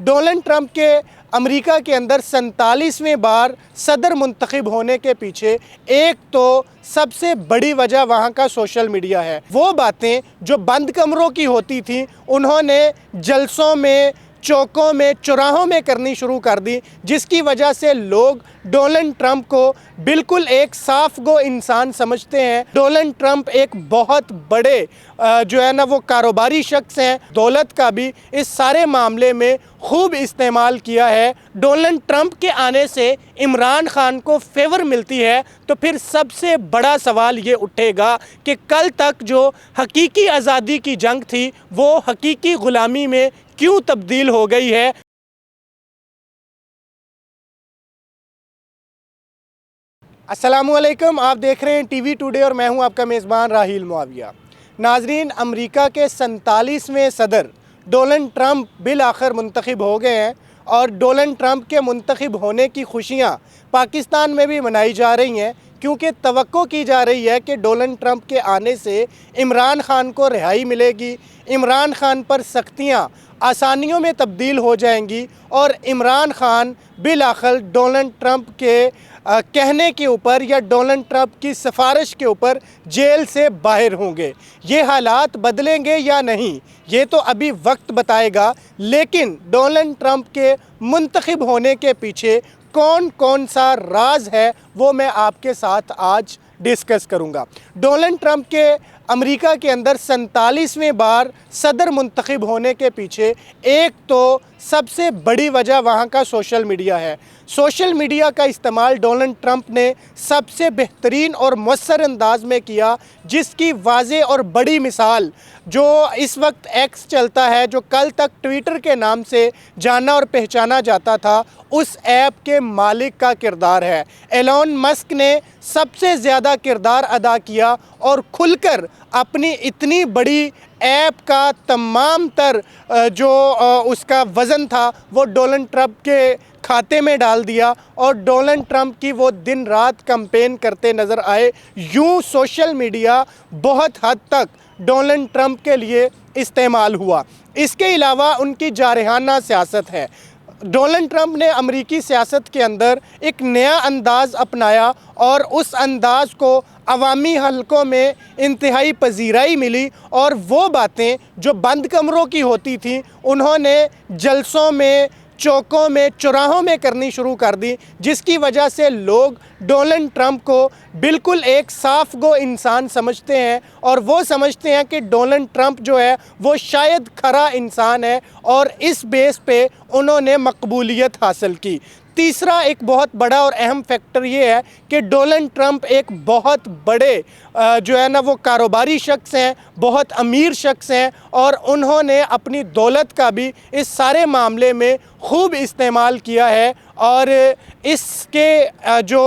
Donald Trump के America के अंदर 47वें बार सदर मुंतखब होने के पीछे एक तो सबसे बड़ी वजह वहाँ का सोशल मीडिया है। वो बातें जो बंद कमरों की होती थी उन्होंने जलसों में, चौकों में, चौराहों में करनी शुरू कर दी, जिसकी वजह से लोग डोनाल्ड ट्रंप को बिल्कुल एक साफ गो इंसान समझते हैं। डोनाल्ड ट्रंप एक बहुत बड़े जो है ना वो कारोबारी शख्स हैं। दौलत का भी इस सारे मामले में खूब इस्तेमाल किया है। डोनाल्ड ट्रंप के आने से इमरान खान को फेवर मिलती है तो फिर सबसे बड़ा सवाल ये उठेगा कि कल तक जो हकीकी आज़ादी की जंग थी वो हकीकी ग़ुलामी में क्यों तब्दील हो गई है। अस्सलामुअलैकुम, आप देख रहे हैं टीवी टुडे और मैं हूं आपका मेज़बान राहील मुआविया। नाजरीन, अमेरिका के 47वें सदर डोनाल्ड ट्रंप बिल आखिर मुंतखब हो गए हैं और डोनाल्ड ट्रंप के मुंतखब होने की खुशियां पाकिस्तान में भी मनाई जा रही हैं, क्योंकि तवक्को की जा रही है कि डोनाल्ड ट्रंप के आने से इमरान खान को रिहाई मिलेगी, इमरान खान पर सख्तियाँ आसानियों में तब्दील हो जाएंगी और इमरान खान बिल आखिर डोनाल्ड ट्रंप के कहने के ऊपर या डोनाल्ड ट्रंप की सिफारिश के ऊपर जेल से बाहर होंगे। ये हालात बदलेंगे या नहीं, ये तो अभी वक्त बताएगा, लेकिन डोनाल्ड ट्रंप के मुंतखब होने के पीछे कौन कौन सा राज है वो मैं आपके साथ आज डिस्कस करूंगा। डोनाल्ड ट्रंप के अमेरिका के अंदर 47वें बार सदर मुंतखब होने के पीछे एक तो सबसे बड़ी वजह वहाँ का सोशल मीडिया है। सोशल मीडिया का इस्तेमाल डोनाल्ड ट्रंप ने सबसे बेहतरीन और मौसर अंदाज में किया, जिसकी वाज़े और बड़ी मिसाल जो इस वक्त एक्स चलता है, जो कल तक ट्विटर के नाम से जाना और पहचाना जाता था, उस ऐप के मालिक का किरदार है। एलोन मस्क ने सबसे ज़्यादा किरदार अदा किया और खुलकर अपनी इतनी बड़ी ऐप का तमाम तर जो उसका वज़न था वो डोनाल्ड ट्रंप के खाते में डाल दिया और डोनाल्ड ट्रंप की वो दिन रात कैंपेन करते नज़र आए। यूँ सोशल मीडिया बहुत हद तक डोनाल्ड ट्रंप के लिए इस्तेमाल हुआ। इसके अलावा उनकी जारहाना सियासत है। डोनाल्ड ट्रंप ने अमेरिकी सियासत के अंदर एक नया अंदाज़ अपनाया और उस अंदाज़ को अवामी हलकों में इंतहाई पजीराई मिली और वो बातें जो बंद कमरों की होती थी उन्होंने जलसों में, चौकों में, चौराहों में करनी शुरू कर दी, जिसकी वजह से लोग डोनाल्ड ट्रंप को बिल्कुल एक साफ गो इंसान समझते हैं और वो समझते हैं कि डोनाल्ड ट्रंप जो है वो शायद खरा इंसान है और इस बेस पे उन्होंने मकबूलियत हासिल की। तीसरा एक बहुत बड़ा और अहम फैक्टर ये है कि डोनाल्ड ट्रंप एक बहुत बड़े जो है ना वो कारोबारी शख्स हैं, बहुत अमीर शख्स हैं और उन्होंने अपनी दौलत का भी इस सारे मामले में खूब इस्तेमाल किया है और इसके जो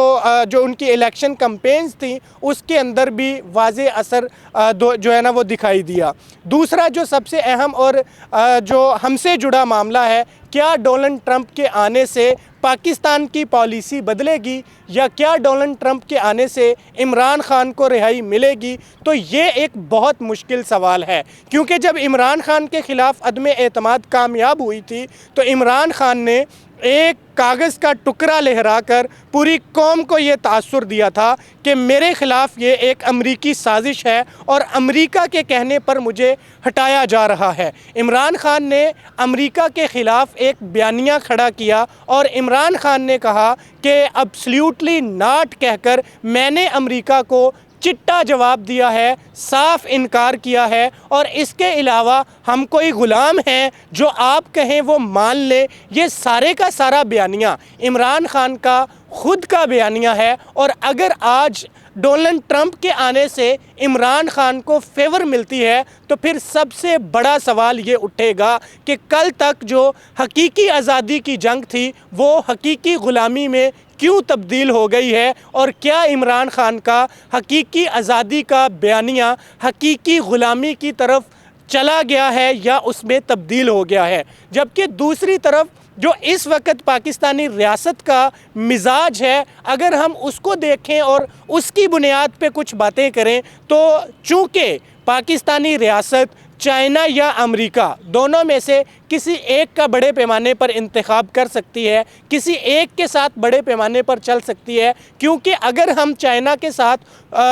उनकी इलेक्शन कैंपेन्स थी उसके अंदर भी वाज़े असर जो है ना वो दिखाई दिया। दूसरा जो सबसे अहम और जो हमसे जुड़ा मामला है, क्या डोनाल्ड ट्रंप के आने से पाकिस्तान की पॉलिसी बदलेगी या क्या डोनाल्ड ट्रंप के आने से इमरान खान को रिहाई मिलेगी, तो ये एक बहुत मुश्किल सवाल है, क्योंकि जब इमरान खान के ख़िलाफ़ अदम एतमाद कामयाब हुई थी तो इमरान खान ने एक कागज़ का टुकड़ा लहराकर पूरी कौम को ये तासुर दिया था कि मेरे ख़िलाफ़ ये एक अमरीकी साजिश है और अमेरिका के कहने पर मुझे हटाया जा रहा है। इमरान खान ने अमेरिका के ख़िलाफ़ एक बयानिया खड़ा किया और इमरान खान ने कहा कि अब्सल्यूटली नॉट कहकर मैंने अमेरिका को चिट्टा जवाब दिया है, साफ इनकार किया है और इसके अलावा हम कोई ग़ुलाम हैं, जो आप कहें वो मान ले। ये सारे का सारा बयानिया इमरान खान का ख़ुद का बयानिया है और अगर आज डोनाल्ड ट्रंप के आने से इमरान खान को फेवर मिलती है तो फिर सबसे बड़ा सवाल ये उठेगा कि कल तक जो हकीकी आज़ादी की जंग थी वो हकीकी ग़ुलामी में क्यों तब्दील हो गई है और क्या इमरान खान का हकीकी आज़ादी का बयानिया हकीकी ग़ुलामी की तरफ चला गया है या उसमें तब्दील हो गया है। जबकि दूसरी तरफ जो इस वक्त पाकिस्तानी रियासत का मिजाज है, अगर हम उसको देखें और उसकी बुनियाद पे कुछ बातें करें तो चूँकि पाकिस्तानी रियासत चाइना या अमेरिका दोनों में से किसी एक का बड़े पैमाने पर इंतखाब कर सकती है, किसी एक के साथ बड़े पैमाने पर चल सकती है। क्योंकि अगर हम चाइना के साथ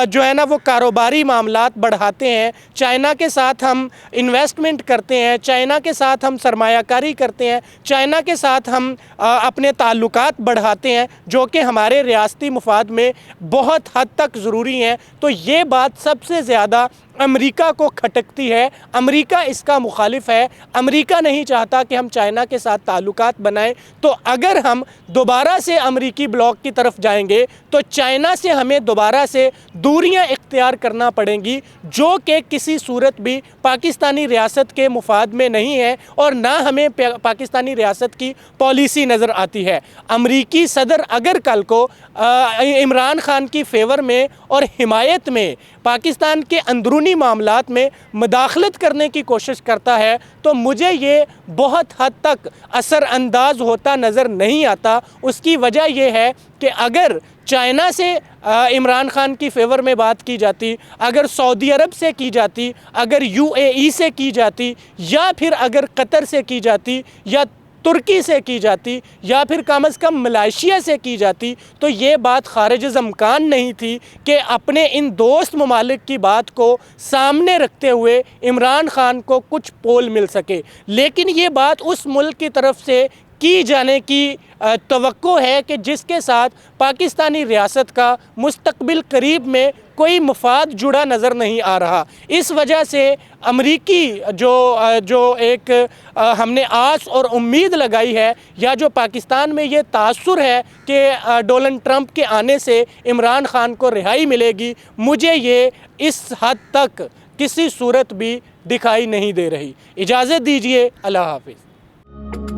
जो है ना वो कारोबारी मामलात बढ़ाते हैं, चाइना के साथ हम इन्वेस्टमेंट करते हैं, चाइना के साथ हम सरमायाकारी करते हैं, चाइना के साथ हम अपने ताल्लुकात बढ़ाते हैं, जो कि हमारे रियासती मुफाद में बहुत हद तक ज़रूरी हैं, तो ये बात सबसे ज़्यादा अमेरिका को खटकती है। अमेरिका इसका मुखालिफ है। अमेरिका नहीं चाहता कि हम चाइना के साथ ताल्लुकात बनाएं। तो अगर हम दोबारा से अमेरिकी ब्लॉक की तरफ जाएंगे तो चाइना से हमें दोबारा से दूरियां इख्तियार करना पड़ेंगी, जो कि किसी सूरत भी पाकिस्तानी रियासत के मुफाद में नहीं है और ना हमें पाकिस्तानी रियासत की पॉलिसी नज़र आती है। अमेरिकी सदर अगर कल को इमरान खान की फेवर में और हिमायत में पाकिस्तान के अंदरूनी मामलात में मुदाखलत करने की कोशिश करता है तो मुझे ये बहुत हद तक असरअंदाज होता नज़र नहीं आता। उसकी वजह यह है कि अगर चाइना से इमरान खान की फेवर में बात की जाती, अगर सऊदी अरब से की जाती, अगर UAE से की जाती, या फिर अगर कतर से की जाती, या तुर्की से की जाती, या फिर कम अज़ कम मलेशिया से की जाती, तो ये बात खारिज इम्कान नहीं थी कि अपने इन दोस्त ममालिक की बात को सामने रखते हुए इमरान खान को कुछ पोल मिल सके। लेकिन ये बात उस मुल्क की तरफ से की जाने की तवक्को है कि जिसके साथ पाकिस्तानी रियासत का मुस्तकबिल करीब में कोई मफाद जुड़ा नज़र नहीं आ रहा। इस वजह से अमरीकी जो एक हमने आस और उम्मीद लगाई है, या जो पाकिस्तान में ये तासुर है कि डोनाल्ड ट्रंप के आने से इमरान खान को रिहाई मिलेगी, मुझे ये इस हद तक किसी सूरत भी दिखाई नहीं दे रही। इजाज़त दीजिए, अल्लाह हाफ़िज़।